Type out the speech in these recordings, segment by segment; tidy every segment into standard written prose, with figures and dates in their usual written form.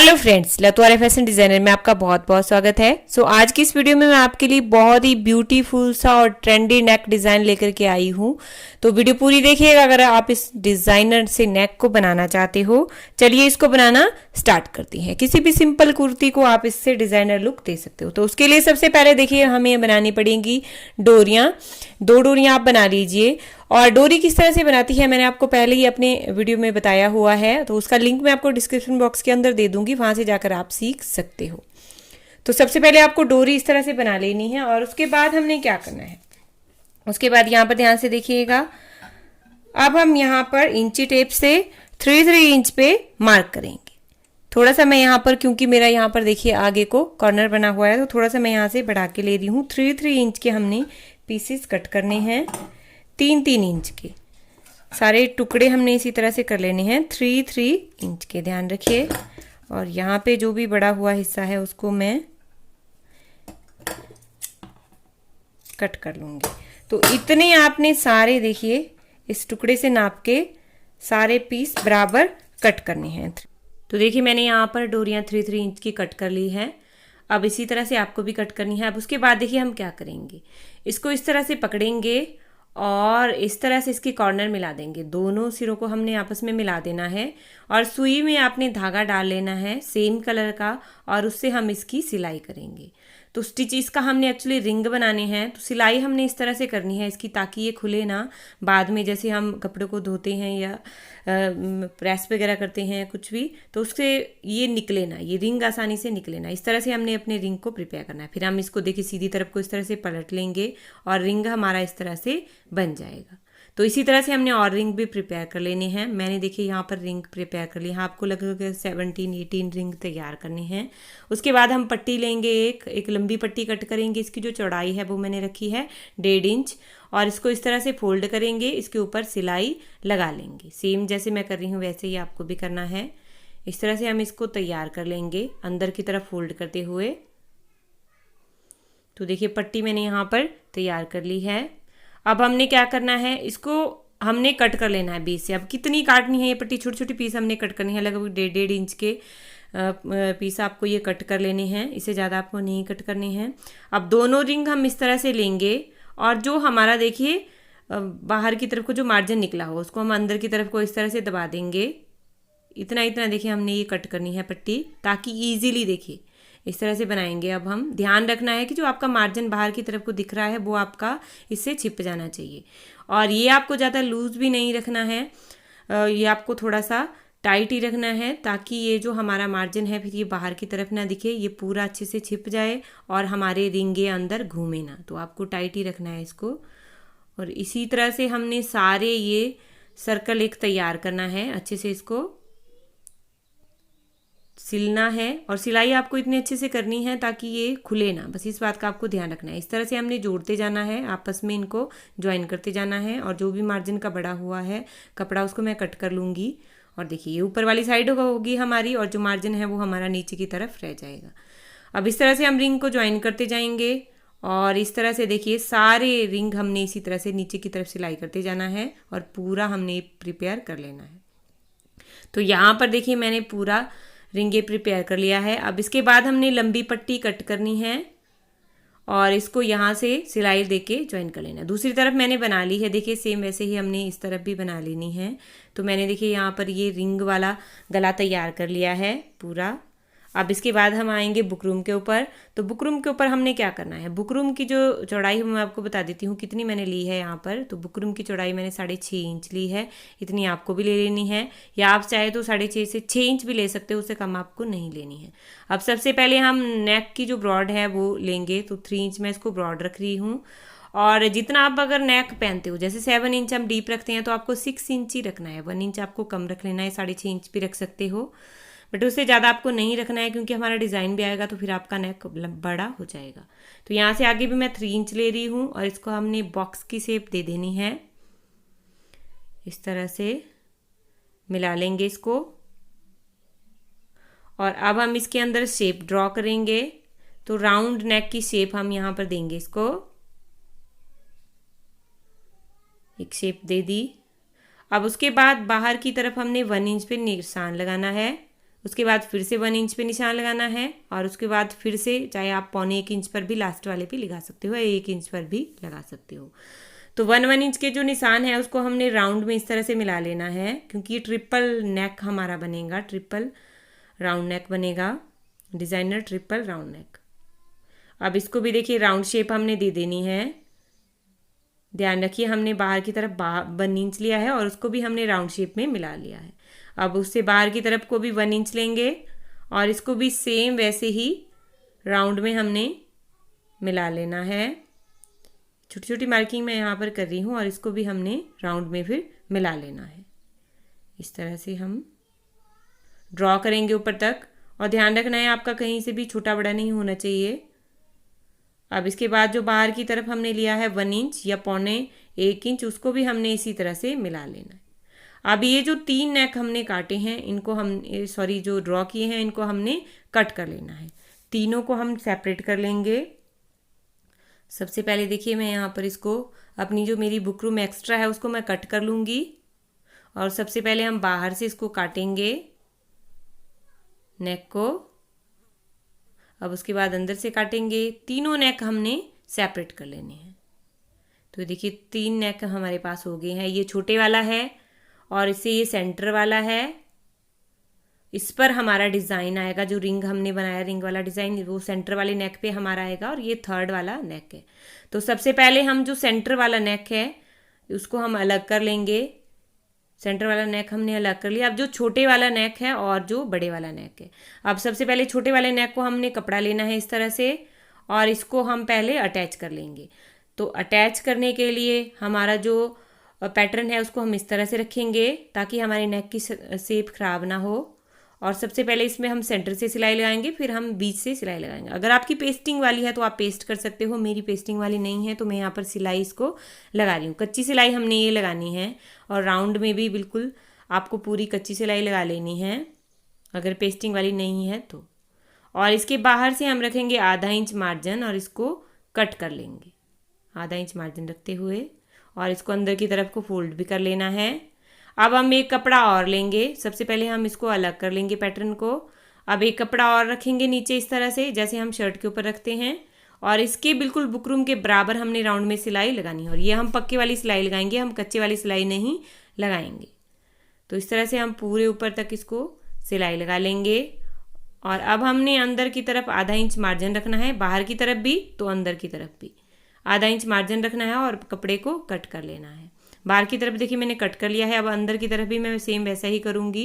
Hello friends, लतवारे fashion designer में आपका बहुत बहुत स्वागत है। आज की इस वीडियो में मैं आपके लिए बहुत ही ब्यूटीफुल सा और ट्रेंडी नेक डिजाइन लेकर के आई हूँ। तो वीडियो पूरी देखिएगा अगर आप इस डिजाइनर से नेक को बनाना चाहते हो। चलिए इसको बनाना स्टार्ट करती हैं। किसी भी सिंपल कुर्ती को आप इससे डिजाइनर लुक दे सकते हो। तो उसके लिए सबसे पहले देखिए हमें बनानी पड़ेंगी डोरियां। 2 डोरियां आप बना लीजिए। और डोरी किस तरह से बनाती है मैंने आपको पहले ही अपने वीडियो में बताया हुआ है, तो उसका लिंक मैं आपको डिस्क्रिप्शन बॉक्स के अंदर दे दूंगी, वहां से जाकर आप सीख सकते हो। तो सबसे पहले आपको डोरी इस तरह से बना लेनी है। और उसके बाद हमने क्या करना है, उसके बाद यहाँ पर ध्यान से देखिएगा। अब हम यहाँ पर इंची टेप से 3 इंच पे मार्क करेंगे। थोड़ा सा मैं यहाँ पर, क्योंकि मेरा यहाँ पर देखिए आगे को कॉर्नर बना हुआ है, तो थोड़ा सा मैं यहाँ से बढ़ा के ले रही हूँ। 3 इंच के हमने पीसेस कट करने हैं। 3 इंच के सारे टुकड़े हमने इसी तरह से कर लेने हैं। 3 इंच के, ध्यान रखिए। और यहाँ पे जो भी बड़ा हुआ हिस्सा है उसको मैं कट कर लूंगी। तो इतने आपने सारे देखिए इस टुकड़े से नाप के सारे पीस बराबर कट करने हैं। तो देखिए मैंने यहाँ पर डोरियां 3 इंच की कट कर ली है। अब इसी तरह से आपको भी कट करनी है। अब उसके बाद देखिए हम क्या करेंगे, इसको इस तरह से पकड़ेंगे और इस तरह से इसकी कॉर्नर मिला देंगे। दोनों सिरों को हमने आपस में मिला देना है और सुई में आपने धागा डाल लेना है सेम कलर का, और उससे हम इसकी सिलाई करेंगे। तो स्टिच इसका हमने एक्चुअली रिंग बनाने हैं, तो सिलाई हमने इस तरह से करनी है इसकी, ताकि ये खुले ना बाद में, जैसे हम कपड़ों को धोते हैं या प्रेस वगैरह करते हैं कुछ भी, तो उससे ये निकले ना, ये रिंग आसानी से निकले ना। इस तरह से हमने अपने रिंग को प्रिपेयर करना है। फिर हम इसको देखिए सीधी तरफ को इस तरह से पलट लेंगे और रिंग हमारा इस तरह से बन जाएगा। तो इसी तरह से हमने और रिंग भी प्रिपेयर कर लेने हैं। मैंने देखिए यहाँ पर रिंग प्रिपेयर कर ली है। आपको लगभग 17-18 रिंग तैयार करने हैं। उसके बाद हम पट्टी लेंगे, एक लंबी पट्टी कट करेंगे। इसकी जो चौड़ाई है वो मैंने रखी है 1.5 इंच, और इसको इस तरह से फोल्ड करेंगे। इसके ऊपर सिलाई लगा लेंगे। सेम जैसे मैं कर रही हूँ वैसे ही आपको भी करना है। इस तरह से हम इसको तैयार कर लेंगे अंदर की तरफ फोल्ड करते हुए। तो देखिए पट्टी मैंने यहाँ पर तैयार कर ली है। अब हमने क्या करना है, इसको हमने कट कर लेना है बीच से। अब कितनी काटनी है ये पट्टी, छोटी छोटी पीस हमने कट करनी है, लगभग 1.5 इंच के पीस आपको ये कट कर लेने हैं। इससे ज़्यादा आपको नहीं कट करने हैं। अब दोनों रिंग हम इस तरह से लेंगे और जो हमारा देखिए बाहर की तरफ को जो मार्जिन निकला हो उसको हम अंदर की तरफ को इस तरह से दबा देंगे। इतना इतना देखिए हमने ये कट करनी है पट्टी, ताकि ईजिली देखिए इस तरह से बनाएंगे। अब हम ध्यान रखना है कि जो आपका मार्जिन बाहर की तरफ को दिख रहा है वो आपका इससे छिप जाना चाहिए। और ये आपको ज़्यादा लूज़ भी नहीं रखना है, ये आपको थोड़ा सा टाइट ही रखना है, ताकि ये जो हमारा मार्जिन है फिर ये बाहर की तरफ ना दिखे, ये पूरा अच्छे से छिप जाए और हमारे रिंगे अंदर घूमे ना। तो आपको टाइट ही रखना है इसको। और इसी तरह से हमने सारे ये सर्कल एक तैयार करना है, अच्छे से इसको सिलना है। और सिलाई आपको इतने अच्छे से करनी है ताकि ये खुले ना, बस इस बात का आपको ध्यान रखना है। इस तरह से हमने जोड़ते जाना है, आपस में इनको ज्वाइन करते जाना है। और जो भी मार्जिन का बड़ा हुआ है कपड़ा उसको मैं कट कर लूँगी। और देखिए ये ऊपर वाली साइड होगी हमारी, और जो मार्जिन है वो हमारा नीचे की तरफ रह जाएगा। अब इस तरह से हम रिंग को ज्वाइन करते जाएंगे और इस तरह से देखिए सारे रिंग हमने इसी तरह से नीचे की तरफ सिलाई करते जाना है और पूरा हमने प्रिपेयर कर लेना है। तो यहाँ पर देखिए मैंने पूरा रिंगे प्रिपेयर कर लिया है। अब इसके बाद हमने लंबी पट्टी कट करनी है और इसको यहाँ से सिलाई देके ज्वाइन कर लेना है। दूसरी तरफ मैंने बना ली है, देखिए सेम वैसे ही हमने इस तरफ भी बना लेनी है। तो मैंने देखिए यहाँ पर ये रिंग वाला गला तैयार कर लिया है पूरा। अब इसके बाद हम आएंगे बुकरूम के ऊपर। तो बुकरूम के ऊपर हमने क्या करना है, बुकरूम की जो चौड़ाई मैं आपको बता देती हूँ कितनी मैंने ली है यहाँ पर। तो बुकरूम की चौड़ाई मैंने 6.5 इंच ली है, इतनी आपको भी ले लेनी है, या आप चाहे तो 6.5 से 6 इंच भी ले सकते हो, उससे कम आपको नहीं लेनी है। अब सबसे पहले हम नेक की जो ब्रॉड है वो लेंगे। तो 3 इंच मैं इसको ब्रॉड रख रही हूँ। और जितना आप अगर नेक पहनते हो, जैसे 7 इंच हम डीप रखते हैं तो आपको 6 इंच ही रखना है, 1 इंच आपको कम रख लेना है। 6.5 इंच भी रख सकते हो, बट उससे ज़्यादा आपको नहीं रखना है, क्योंकि हमारा डिज़ाइन भी आएगा तो फिर आपका नेक बड़ा हो जाएगा। तो यहाँ से आगे भी मैं 3 इंच ले रही हूँ और इसको हमने बॉक्स की शेप दे देनी है। इस तरह से मिला लेंगे इसको और अब हम इसके अंदर शेप ड्रॉ करेंगे। तो राउंड नेक की शेप हम यहाँ पर देंगे, इसको एक शेप दे दी। अब उसके बाद बाहर की तरफ हमने 1 इंच पे निशान लगाना है, उसके बाद फिर से 1 इंच पे निशान लगाना है और उसके बाद फिर से चाहे आप 1.25 इंच पर भी लास्ट वाले पे लगा सकते हो या 1 इंच पर भी लगा सकते हो। तो 1 इंच के जो निशान है उसको हमने राउंड में इस तरह से मिला लेना है, क्योंकि ये ट्रिपल नेक हमारा बनेगा, ट्रिपल राउंड नेक बनेगा, डिज़ाइनर ट्रिपल राउंड नेक। अब इसको भी देखिए राउंड शेप हमने दे देनी है। ध्यान रखिए हमने बाहर की तरफ 1 इंच लिया है और उसको भी हमने राउंड शेप में मिला लिया है। अब उससे बाहर की तरफ को भी 1 इंच लेंगे और इसको भी सेम वैसे ही राउंड में हमने मिला लेना है। छोटी छोटी मार्किंग मैं यहाँ पर कर रही हूँ और इसको भी हमने राउंड में फिर मिला लेना है। इस तरह से हम ड्रॉ करेंगे ऊपर तक, और ध्यान रखना है आपका कहीं से भी छोटा बड़ा नहीं होना चाहिए। अब इसके बाद जो बाहर की तरफ हमने लिया है 1 इंच या 1.25 इंच, उसको भी हमने इसी तरह से मिला लेना है। अब ये जो 3 नेक हमने काटे हैं इनको हम जो ड्रॉ किए हैं इनको हमने कट कर लेना है। तीनों को हम सेपरेट कर लेंगे। सबसे पहले देखिए मैं यहाँ पर इसको अपनी जो मेरी बुकरूम एक्स्ट्रा है उसको मैं कट कर लूँगी, और सबसे पहले हम बाहर से इसको काटेंगे नेक को। अब उसके बाद अंदर से काटेंगे। तीनों नेक हमने सेपरेट कर लेने हैं। तो देखिए 3 नेक हमारे पास हो गए हैं। ये छोटे वाला है और इससे ये सेंटर वाला है, इस पर हमारा डिज़ाइन आएगा। जो रिंग हमने बनाया, रिंग वाला डिज़ाइन, वो सेंटर वाले नेक पे हमारा आएगा, और ये 3rd वाला नेक है। तो सबसे पहले हम जो सेंटर वाला नेक है उसको हम अलग कर लेंगे। सेंटर वाला नेक हमने अलग कर लिया। अब जो छोटे वाला नेक है और जो बड़े वाला नेक है, अब सबसे पहले छोटे वाले नेक को हमने कपड़ा लेना है इस तरह से, और इसको हम पहले अटैच कर लेंगे। तो अटैच करने के लिए हमारा जो पैटर्न है उसको हम इस तरह से रखेंगे ताकि हमारे नेक की शेप खराब ना हो। और सबसे पहले इसमें हम सेंटर से सिलाई लगाएंगे, फिर हम बीच से सिलाई लगाएंगे। अगर आपकी पेस्टिंग वाली है तो आप पेस्ट कर सकते हो, मेरी पेस्टिंग वाली नहीं है तो मैं यहाँ पर सिलाई इसको लगा रही हूँ। कच्ची सिलाई हमने ये लगानी है, और राउंड में भी बिल्कुल आपको पूरी कच्ची सिलाई लगा लेनी है अगर पेस्टिंग वाली नहीं है तो। और इसके बाहर से हम रखेंगे ½ इंच मार्जिन और इसको कट कर लेंगे ½ इंच मार्जिन रखते हुए, और इसको अंदर की तरफ को फोल्ड भी कर लेना है। अब हम एक कपड़ा और लेंगे। सबसे पहले हम इसको अलग कर लेंगे पैटर्न को। अब एक कपड़ा और रखेंगे नीचे इस तरह से, जैसे हम शर्ट के ऊपर रखते हैं, और इसके बिल्कुल बुकरूम के बराबर हमने राउंड में सिलाई लगानी है। और ये हम पक्के वाली सिलाई लगाएंगे, हम कच्चे वाली सिलाई नहीं लगाएंगे। तो इस तरह से हम पूरे ऊपर तक इसको सिलाई लगा लेंगे। और अब हमने अंदर की तरफ ½ इंच मार्जिन रखना है, बाहर की तरफ भी तो अंदर की तरफ भी ½ इंच मार्जिन रखना है, और कपड़े को कट कर लेना है। बाहर की तरफ देखिए मैंने कट कर लिया है। अब अंदर की तरफ भी मैं सेम वैसा ही करूँगी।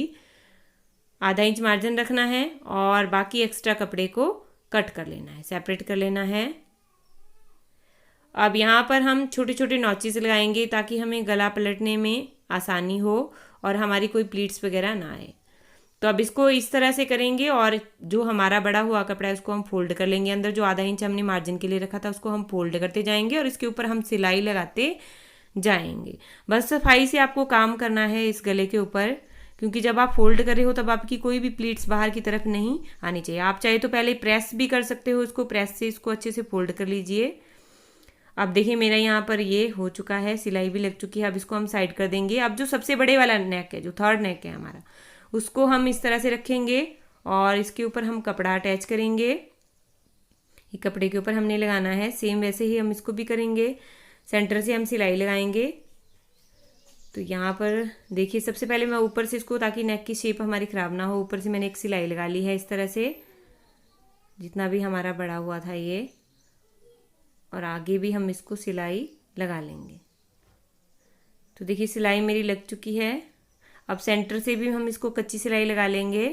½ इंच मार्जिन रखना है और बाकी एक्स्ट्रा कपड़े को कट कर लेना है, सेपरेट कर लेना है। अब यहाँ पर हम छोटे छोटे नॉचेस लगाएंगे ताकि हमें गला पलटने में आसानी हो और हमारी कोई प्लीट्स वगैरह ना आए। तो अब इसको इस तरह से करेंगे, और जो हमारा बड़ा हुआ कपड़ा है उसको हम फोल्ड कर लेंगे। अंदर जो ½ इंच हमने मार्जिन के लिए रखा था उसको हम फोल्ड करते जाएंगे और इसके ऊपर हम सिलाई लगाते जाएंगे। बस सफाई से आपको काम करना है इस गले के ऊपर, क्योंकि जब आप फोल्ड कर रहे हो तब आपकी कोई भी प्लीट्स बाहर की तरफ नहीं आनी चाहिए। आप चाहे तो पहले प्रेस भी कर सकते हो, इसको प्रेस से इसको अच्छे से फोल्ड कर लीजिए। अब देखिए मेरा यहाँ पर ये हो चुका है, सिलाई भी लग चुकी है। अब इसको हम साइड कर देंगे। अब जो सबसे बड़े वाला नेक है, जो 3rd नेक है हमारा, उसको हम इस तरह से रखेंगे और इसके ऊपर हम कपड़ा अटैच करेंगे। ये कपड़े के ऊपर हमने लगाना है। सेम वैसे ही हम इसको भी करेंगे। सेंटर से हम सिलाई लगाएंगे। तो यहाँ पर देखिए सबसे पहले मैं ऊपर से इसको, ताकि नेक की शेप हमारी ख़राब ना हो, ऊपर से मैंने एक सिलाई लगा ली है इस तरह से, जितना भी हमारा बड़ा हुआ था ये, और आगे भी हम इसको सिलाई लगा लेंगे। तो देखिए सिलाई मेरी लग चुकी है। अब सेंटर से भी हम इसको कच्ची सिलाई लगा लेंगे।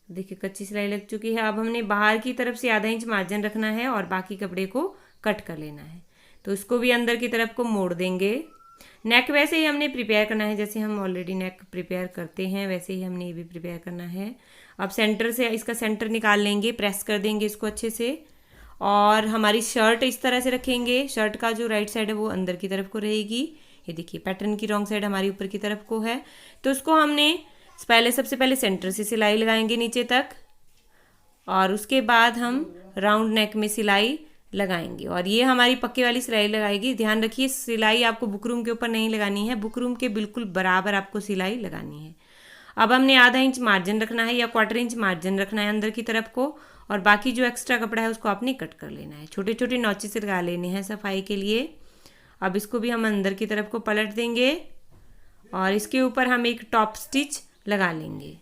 देखिए कच्ची सिलाई लग चुकी है। अब हमने बाहर की तरफ से ½ इंच मार्जिन रखना है और बाकी कपड़े को कट कर लेना है। तो इसको भी अंदर की तरफ को मोड़ देंगे। नेक वैसे ही हमने प्रिपेयर करना है, जैसे हम ऑलरेडी नेक प्रिपेयर करते हैं वैसे ही हमने ये भी प्रिपेयर करना है। अब सेंटर से इसका सेंटर निकाल लेंगे, प्रेस कर देंगे इसको अच्छे से, और हमारी शर्ट इस तरह से रखेंगे। शर्ट का जो राइट साइड है वो अंदर की तरफ को रहेगी। ये देखिए पैटर्न की रॉन्ग साइड हमारी ऊपर की तरफ को है। तो उसको हमने सबसे पहले सेंटर से सिलाई लगाएंगे नीचे तक, और उसके बाद हम राउंड नेक में सिलाई लगाएंगे। और ये हमारी पक्के वाली सिलाई लगाएगी। ध्यान रखिए सिलाई आपको बुकरूम के ऊपर नहीं लगानी है, बुकरूम के बिल्कुल बराबर आपको सिलाई लगानी है। अब हमने आधा इंच मार्जिन रखना है या 1/4 इंच मार्जिन रखना है अंदर की तरफ को, और बाकी जो एक्स्ट्रा कपड़ा है उसको आपने कट कर लेना है। छोटे छोटे नॉचेस लगा लेने हैं सफाई के लिए। अब इसको भी हम अंदर की तरफ को पलट देंगे और इसके ऊपर हम एक टॉप स्टिच लगा लेंगे।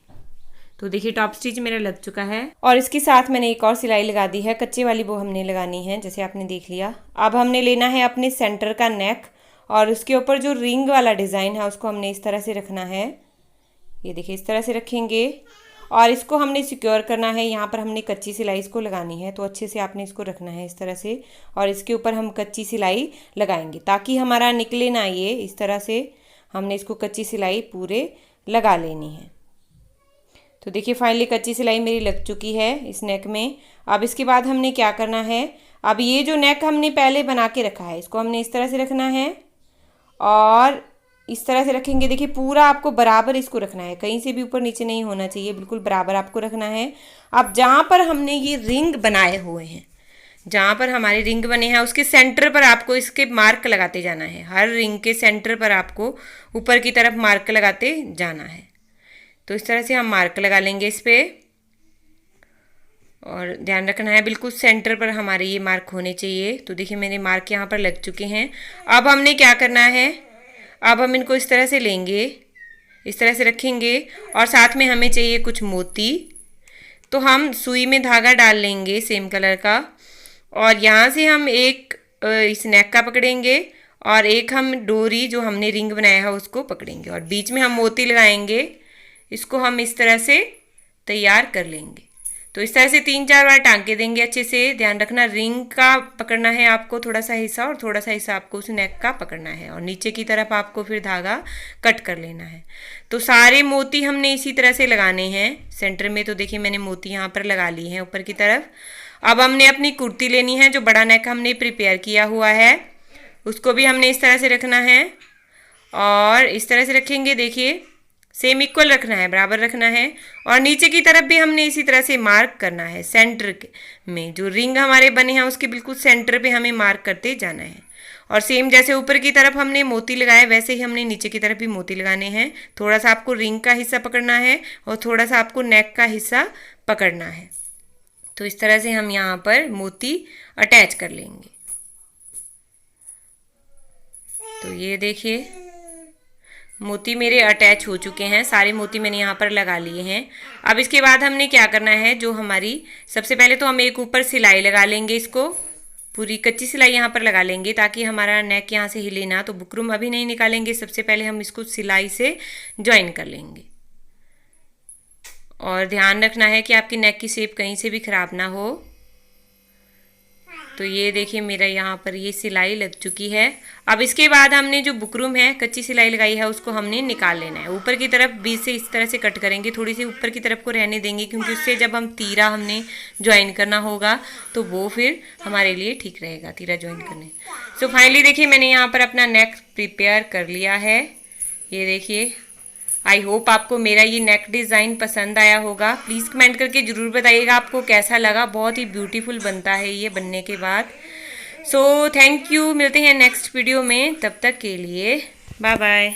तो देखिए टॉप स्टिच मेरा लग चुका है और इसके साथ मैंने एक और सिलाई लगा दी है, कच्चे वाली वो हमने लगानी है जैसे आपने देख लिया। अब हमने लेना है अपने सेंटर का नेक और उसके ऊपर जो रिंग वाला डिज़ाइन है उसको हमने इस तरह से रखना है। ये देखिए इस तरह से रखेंगे और इसको हमने सिक्योर करना है। यहाँ पर हमने कच्ची सिलाई इसको लगानी है, तो अच्छे से आपने इसको रखना है इस तरह से और इसके ऊपर हम कच्ची सिलाई लगाएंगे ताकि हमारा निकले ना ये। इस तरह से हमने इसको कच्ची सिलाई पूरे लगा लेनी है। तो देखिए फाइनली कच्ची सिलाई मेरी लग चुकी है इस नेक में। अब इसके बाद हमने क्या करना है, अब ये जो नेक हमने पहले बना के रखा है इसको हमने इस तरह से रखना है और इस तरह से रखेंगे। देखिए पूरा आपको बराबर इसको रखना है, कहीं से भी ऊपर नीचे नहीं होना चाहिए, बिल्कुल बराबर आपको रखना है। अब जहाँ पर हमने ये रिंग बनाए हुए हैं, जहाँ पर हमारे रिंग बने हैं उसके सेंटर पर आपको इसके मार्क लगाते जाना है। हर रिंग के सेंटर पर आपको ऊपर की तरफ मार्क लगाते जाना है। तो इस तरह से हम मार्क लगा लेंगे इस पे और ध्यान रखना है बिल्कुल सेंटर पर हमारे ये मार्क होने चाहिए। तो देखिए मेरे मार्क यहाँ पर लग चुके हैं। अब हमने क्या करना है, अब हम इनको इस तरह से लेंगे, इस तरह से रखेंगे और साथ में हमें चाहिए कुछ मोती। तो हम सुई में धागा डाल लेंगे सेम कलर का और यहाँ से हम एक इस नेक का पकड़ेंगे और एक हम डोरी जो हमने रिंग बनाया है उसको पकड़ेंगे और बीच में हम मोती लगाएंगे। इसको हम इस तरह से तैयार कर लेंगे। तो इस तरह से 3-4 बार टांके देंगे अच्छे से। ध्यान रखना रिंग का पकड़ना है आपको थोड़ा सा हिस्सा और थोड़ा सा हिस्सा आपको उस नेक का पकड़ना है और नीचे की तरफ आपको फिर धागा कट कर लेना है। तो सारे मोती हमने इसी तरह से लगाने हैं सेंटर में। तो देखिए मैंने मोती यहाँ पर लगा ली हैं ऊपर की तरफ। अब हमने अपनी कुर्ती लेनी है, जो बड़ा नेक हमने प्रिपेयर किया हुआ है उसको भी हमने इस तरह से रखना है और इस तरह से रखेंगे। देखिए सेम इक्वल रखना है, बराबर रखना है और नीचे की तरफ भी हमने इसी तरह से मार्क करना है। सेंटर में जो रिंग हमारे बने हैं उसके बिल्कुल सेंटर पे हमें मार्क करते जाना है और सेम जैसे ऊपर की तरफ हमने मोती लगाए वैसे ही हमने नीचे की तरफ भी मोती लगाने हैं। थोड़ा सा आपको रिंग का हिस्सा पकड़ना है और थोड़ा सा आपको नेक का हिस्सा पकड़ना है। तो इस तरह से हम यहाँ पर मोती अटैच कर लेंगे। तो ये देखिए मोती मेरे अटैच हो चुके हैं, सारे मोती मैंने यहाँ पर लगा लिए हैं। अब इसके बाद हमने क्या करना है, जो हमारी सबसे पहले तो हम एक ऊपर सिलाई लगा लेंगे, इसको पूरी कच्ची सिलाई यहाँ पर लगा लेंगे ताकि हमारा नेक यहाँ से हिले ना। तो बुकरम अभी नहीं निकालेंगे, सबसे पहले हम इसको सिलाई से ज्वाइन कर लेंगे और ध्यान रखना है कि आपकी नेक की शेप कहीं से भी खराब ना हो। तो ये देखिए मेरा यहाँ पर ये सिलाई लग चुकी है। अब इसके बाद हमने जो बुकरम है कच्ची सिलाई लगाई है उसको हमने निकाल लेना है। ऊपर की तरफ बीच से इस तरह से कट करेंगे, थोड़ी सी ऊपर की तरफ को रहने देंगे क्योंकि उससे जब हम तीरा हमने ज्वाइन करना होगा तो वो फिर हमारे लिए ठीक रहेगा तीरा ज्वाइन करने। सो फाइनली देखिए मैंने यहाँ पर अपना नेक प्रिपेयर कर लिया है। ये देखिए आई होप आपको मेरा ये नेक डिज़ाइन पसंद आया होगा। प्लीज़ कमेंट करके ज़रूर बताइएगा आपको कैसा लगा। बहुत ही ब्यूटीफुल बनता है ये बनने के बाद। सो थैंक यू, मिलते हैं नेक्स्ट वीडियो में, तब तक के लिए बाय बाय।